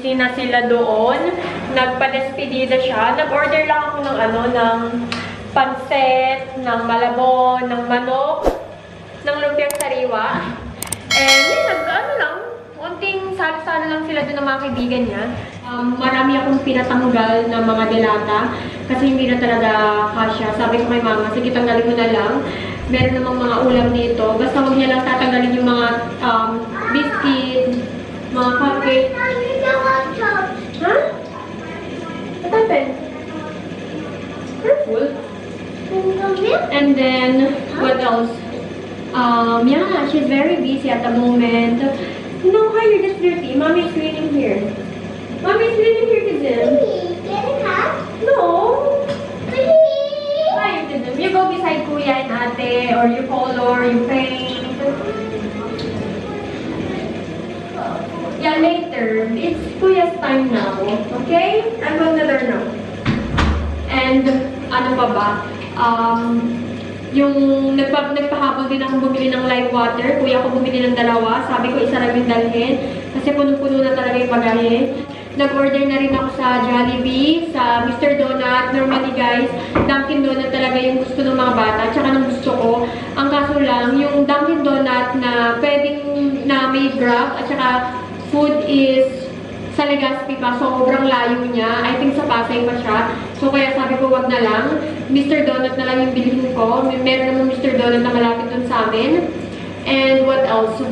busy na sila doon. Nagpa-despedida siya. Nag-order lang ako ng ng pansit, ng malabon, ng manok, ng lumpiang sariwa. And yun, konting salo-salo lang sila doon ng mga kaibigan niya. Marami akong pinatanggal ng mga delata kasi hindi na talaga kasya. Sabi ko kay mama, sige tanggalin mo na lang. Meron namang mga ulam dito. Basta huwag niya lang tatanggalin yung mga biscuit, mga cupcake. Ha? What happened? Careful. And then, what else? Yeah, she's very busy at the moment. No, hi, you're just dirty. Mommy's cleaning here. Mommy's cleaning here, Kizim. Get a cup? No. Please. Hi, Kizim. You go beside Kuya and Ate, or you color, you paint. Yeah, later. It's Kuya's time now. Okay? I'm on the door now. And, ano pa ba? Yung nagpahabol din akong bumili ng live water. Kuya ko bumili ng dalawa. Sabi ko isa lang yung dalhin. Kasi punong-puno na talaga yung bagahe. Nag-order na rin ako sa Jollibee, sa Mr. Donut. Normally guys, Dunkin Donut talaga yung gusto ng mga bata. Tsaka ng gusto ko. Ang kaso lang, yung Dunkin Donut na pwedeng na may Grab at tsaka food is sa Legazpi pa, sobrang layo niya. I think sa Pasay pa siya. So, kaya sabi ko, wag na lang. Mr. Donut na lang yung bilhin ko. Meron naman Mr. Donut na malapit dun sa amin. And what else?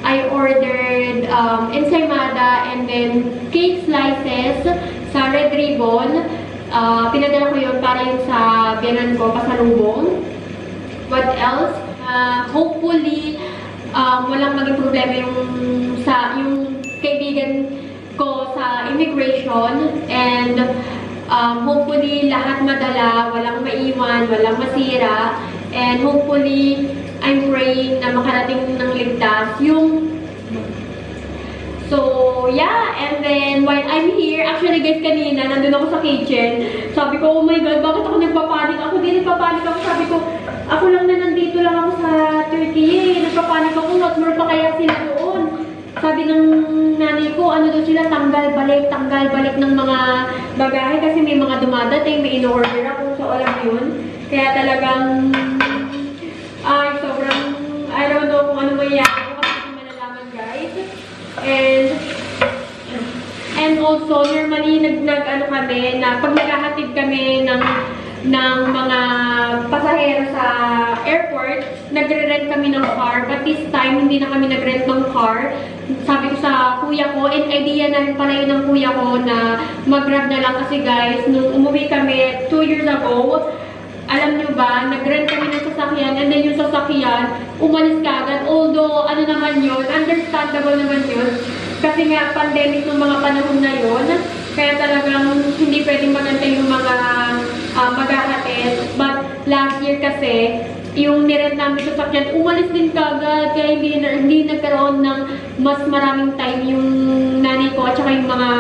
I ordered ensaymada and then cake slices sa Red Ribbon. Pinadala ko yun para yun sa biyanan ko, pasalubong. What else? Hopefully, walang maging problema yung kaibigan ko sa immigration and hopefully lahat madala, walang maiwan, walang masira, and hopefully I'm praying na makarating ng ligtas so yeah. And then while I'm here, actually guys, kanina nandun ako sa kitchen, sabi ko, oh my god, bakit ako nagpapanik? Ako din nagpapanik ako, sabi ko, ako lang na nandito lang ako sa Turkey, nagpapanik ako, what more pa kaya sila doon? Sabi ng nanay ko, ano daw sila, tanggal balik ng mga bagahe kasi may mga dumadating, may in-order ako, so alam yun. Kaya talagang, sobrang, I don't know kung ano mangyayari ko kasi hindi malalaman guys. And also, normally, kami, na pag naghahatid kami ng mga pasahero sa airport, nagre-rent kami ng car. But this time, hindi na kami nag-rent ng car. Sabi ko sa kuya ko, and idea na rin pala yun ng kuya ko na mag-grab na lang kasi guys, nung umuwi kami 2 years ago, alam nyo ba, nag-rent kami ng sasakyan, and then yung sasakyan, umalis ka agad. Although, ano naman yun, understandable naman yun. Kasi nga, pandemic ng mga panahon na yun, kaya talagang hindi pwedeng magantay yung mga maghahatid. But last year kasi, yung nirent namin sa sasakyan, umalis din kagad, kaya hindi nagkaroon ng mas maraming time yung nanay ko at saka yung mga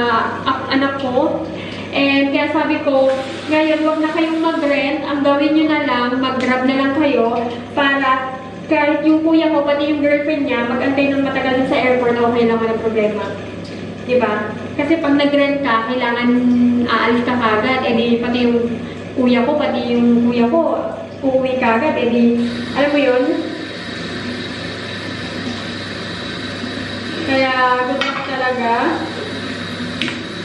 anak ko. And kaya sabi ko, ngayon wag na kayong mag-rent, ang gawin nyo na lang, mag-grab na lang kayo para kahit yung kuya ko, pati yung girlfriend niya, mag-antay ng matagal sa airport, okay lang, walang problema. Diba? Kasi pag nag-rent ka, kailangan aalis ka kagad, edi pati yung kuya ko, uuwi kagad, edi, alam mo yun? Kaya, good luck talaga.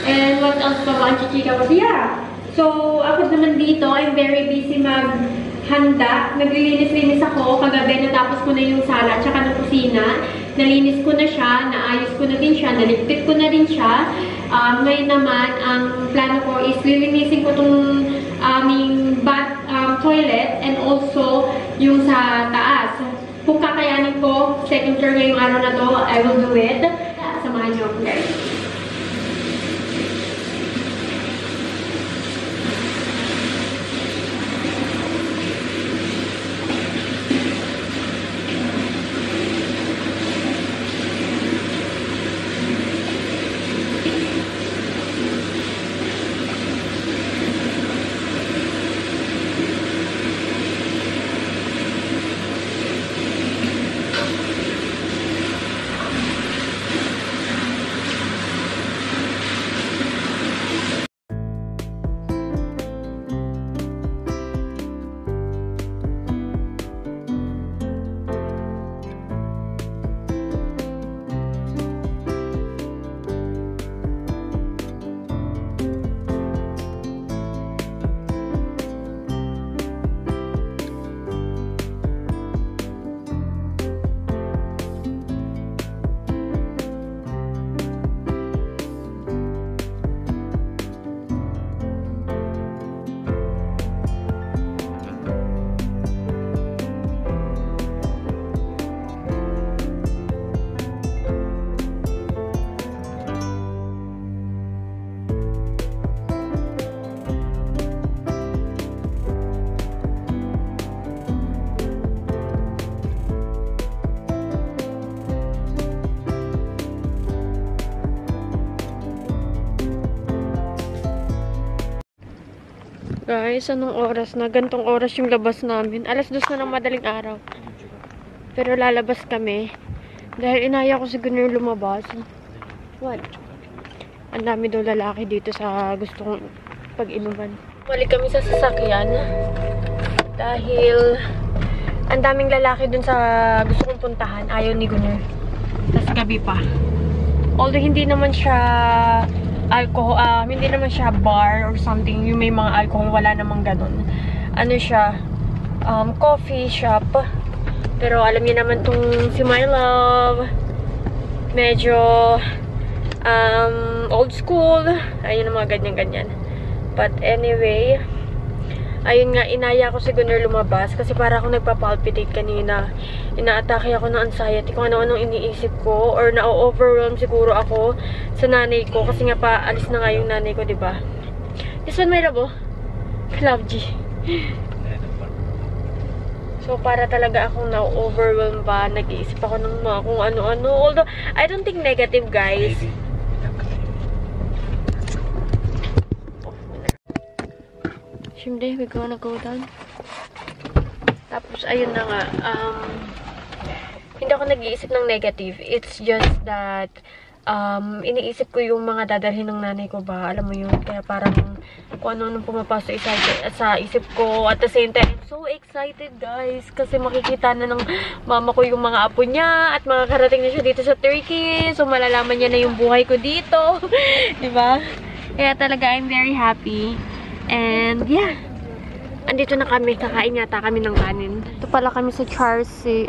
And what else pa ba ang chichika ko? Yeah. So, ako naman dito, I'm very busy maghanda. Naglilinis-linis ako. Kagabi, natapos ko na yung sala at saka ng kusina. Nalinis ko na siya, naayos ko na din siya, naligpit ko na din siya. Ngayon naman, ang plano ko is lilinisin ko itong aming toilet and also yung sa taas. Kung kakayanin ko, second floor ngayong araw na to, I will do it. Samahan niyo ako guys. Guys, anong oras na? Gantong oras yung labas namin. 2:00 na ng madaling araw. Pero lalabas kami. Dahil inaya ko si Gunner lumabas. What? Ang dami daw lalaki dito sa gusto kong pag-inuman. Balik kami sa sasakyan. Dahil ang daming lalaki dun sa gusto kong puntahan. Ayaw ni Gunner. Tapos gabi pa. Although hindi naman siya alcohol, hindi naman siya bar or something, yung may mga alcohol, wala namang ganun. Ano siya, coffee shop. Pero alam niyo naman tong si My Love, medyo old school. Ayun ang mga ganyan-ganyan. But anyway, ayun nga, inaya ko si Gunner lumabas kasi para akong nagpa-palpitate kanina. Inaatake ako ng anxiety kung ano-anong iniisip ko or na-overwhelm siguro ako sa nanay ko kasi nga pa alis na nga yung nanay ko, diba? This one, my love, Love G. So, para talaga akong na-overwhelm pa. Nag-iisip ako ng mga kung ano-ano. Although, I don't think negative, guys. Siyempre, we're gonna go down. Tapos, ayun na nga. Hindi ako nag-iisip ng negative. It's just that, iniisip ko yung mga dadalhin ng nanay ko ba. Alam mo yun? Kaya parang kung ano-anong pumapasok sa isip ko. At the same time, I'm so excited, guys. Kasi makikita na ng mama ko yung mga apo niya. At makakarating na siya dito sa Turkey. So, malalaman niya na yung buhay ko dito. Diba? Kaya talaga, I'm very happy. And, yeah. Andito na kami. Kakain yata kami ng kanin. Ito pala kami sa Charcy.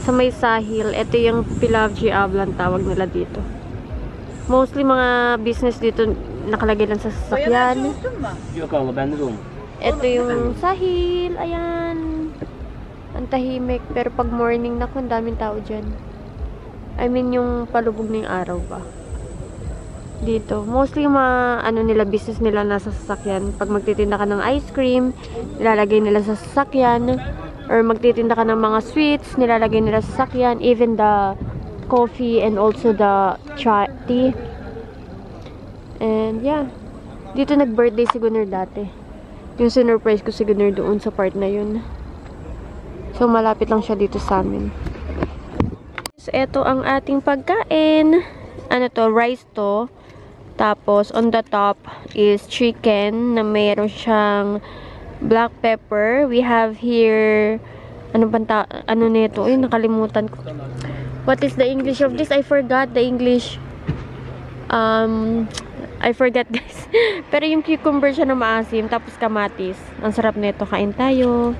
Sa may Sahil. Ito yung Pilavji Ablan tawag nila dito. Mostly mga business dito nakalagay lang sa sasakyan. Ito yung Sahil. Ayan. Ang tahimik. Pero pag morning, naku, ang daming tao dyan. I mean, yung palubog ng araw ba. Dito. Mostly yung mga nila, business nila nasa sasakyan. Pag magtitinda ka ng ice cream, nilalagay nila sa sasakyan. Or magtitinda ka ng mga sweets, nilalagay nila sa sasakyan. Even the coffee and also the tea. And yeah. Dito nag-birthday si Gunner dati. Yung sinurprise ko si Gunner doon sa part na yun. So malapit lang siya dito sa amin. So eto ang ating pagkain. Ano to? Rice to. Tapos on the top is chicken na mayroon siyang black pepper. We have here ano nito? Ay, nakalimutan ko. What is the English of this? I forgot the English. I forgot, guys. Pero yung cucumber siya na maasim, tapos kamatis. Ang sarap nito. Kain tayo.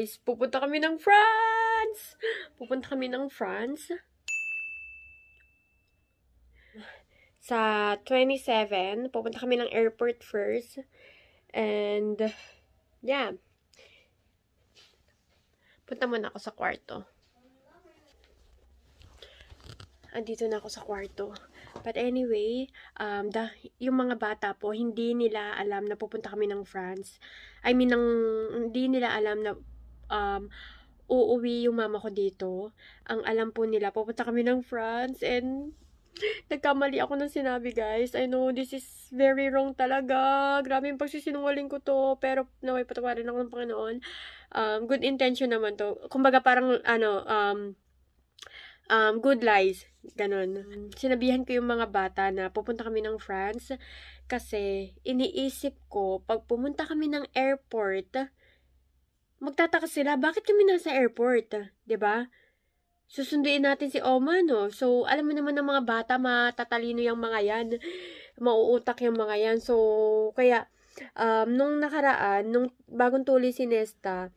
guys, pupunta kami ng France! Pupunta kami ng France. Sa 27, pupunta kami ng airport first. And, yeah. Punta muna ako sa kwarto. Andito na ako sa kwarto. But anyway, yung mga bata po, hindi nila alam na pupunta kami ng France. I mean, hindi nila alam na uuwi yung mama ko dito. Ang alam po nila, pupunta kami ng France and nagkamali ako ng sinabi, guys. I know, this is very wrong talaga. Grabe yung pagsisinungaling ko to. Pero, naway patawarin ako ng Panginoon. Good intention naman to. Kumbaga, parang, good lies. Ganon. Sinabihan ko yung mga bata na pupunta kami ng France kasi iniisip ko, pag pumunta kami ng airport, magtataka sila, bakit kami nasa airport? 'Di ba? Susunduin natin si Oma, no? So, alam mo naman ng mga bata, matatalino yung mga yan. Mauutak yung mga yan. So, kaya, nung nakaraan, nung bagong tuli si Nesta,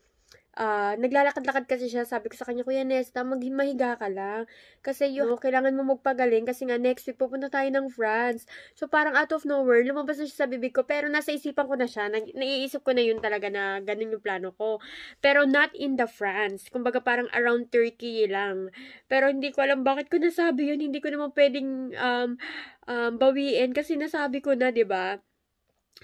naglalakad-lakad kasi siya. Sabi ko sa kanya, Kuya Nesta, mahiga ka lang. Kasi kailangan mo magpagaling kasi nga next week pupunta tayo ng France. So parang out of nowhere, lumabas na siya sa bibig ko. Pero nasa isipan ko na siya. Naiisip ko na yun talaga na ganun yung plano ko. Pero not in the France. Kumbaga parang around Turkey lang. Pero hindi ko alam bakit ko nasabi yun. Hindi ko naman pwedeng bawiin kasi nasabi ko na, 'di ba?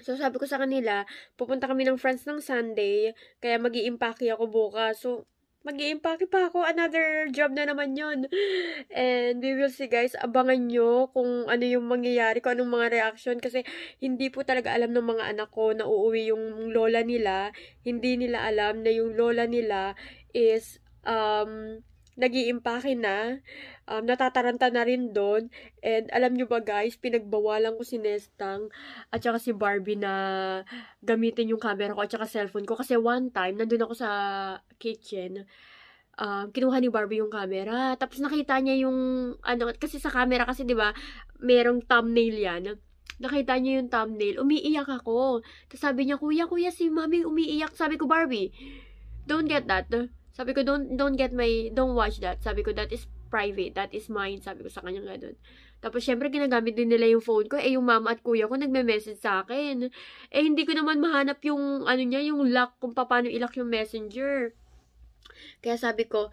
So, sabi ko sa kanila, pupunta kami ng France ng Sunday, kaya mag-i-impake ako bukas. So, mag-i-impake pa ako. Another job na naman yun. And we will see, guys. Abangan nyo kung ano yung mangyayari, kung anong mga reaction. Kasi, hindi po talaga alam ng mga anak ko na uuwi yung lola nila. Hindi nila alam na yung lola nila is, nag-iimpake na. Natataranta na rin doon. And alam nyo ba guys, pinagbawalan ko si Nestang at saka si Barbie na gamitin yung camera ko at saka cellphone ko. Kasi one time, nandun ako sa kitchen, kinuha ni Barbie yung camera. Tapos nakita niya yung, kasi sa camera kasi diba, merong thumbnail yan. Nakita niya yung thumbnail. Umiiyak ako. Tapos sabi niya, Kuya, si Mami umiiyak. Sabi ko, Barbie, don't get that. Sabi ko, don't watch that. Sabi ko, that is private, that is mine. Sabi ko sa kanya gano'n. Tapos, syempre, ginagamit din nila yung phone ko. Yung mama at kuya ko nagme-message sa akin. Hindi ko naman mahanap yung, yung lock, kung paano ilock yung messenger. Kaya sabi ko,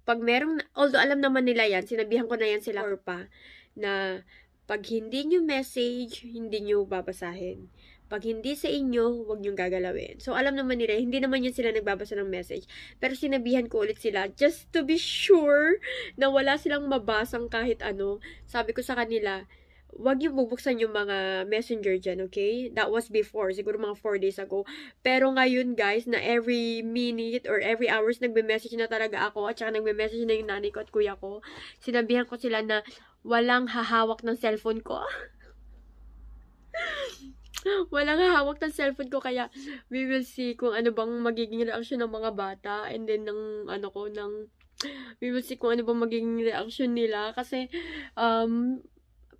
pag merong, although alam naman nila yan, sinabihan ko na yan sila or pa, na pag hindi nyo message, hindi nyo babasahin. Pag hindi sa inyo, huwag niyong gagalawin. So, alam naman nila, hindi naman yun sila nagbabasa ng message. Pero sinabihan ko ulit sila, just to be sure na wala silang mabasang kahit ano. Sabi ko sa kanila, huwag yung bubuksan yung mga messenger dyan, okay? That was before, siguro mga 4 days ago. Pero ngayon, guys, na every minute or every hours nagme-message na talaga ako at saka nagme-message na yung nanay ko at kuya ko. Sinabihan ko sila na walang hahawak ng cellphone ko. Walang hawak ng cellphone ko, kaya we will see kung ano bang magiging reaction ng mga bata and then we will see kung ano bang magiging reaction nila kasi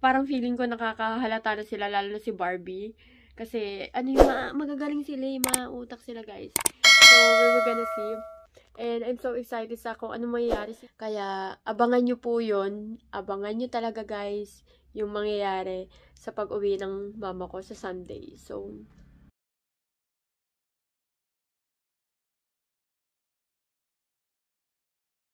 parang feeling ko nakakahalata na sila, lalo na si Barbie kasi magagaling sila, mautak sila guys. So we were gonna see and I'm so excited sa kung ano mangyayari, kaya abangan nyo po yun, abangan nyo talaga guys yung mangyayari sa pag-uwi ng mama ko sa Sunday. So,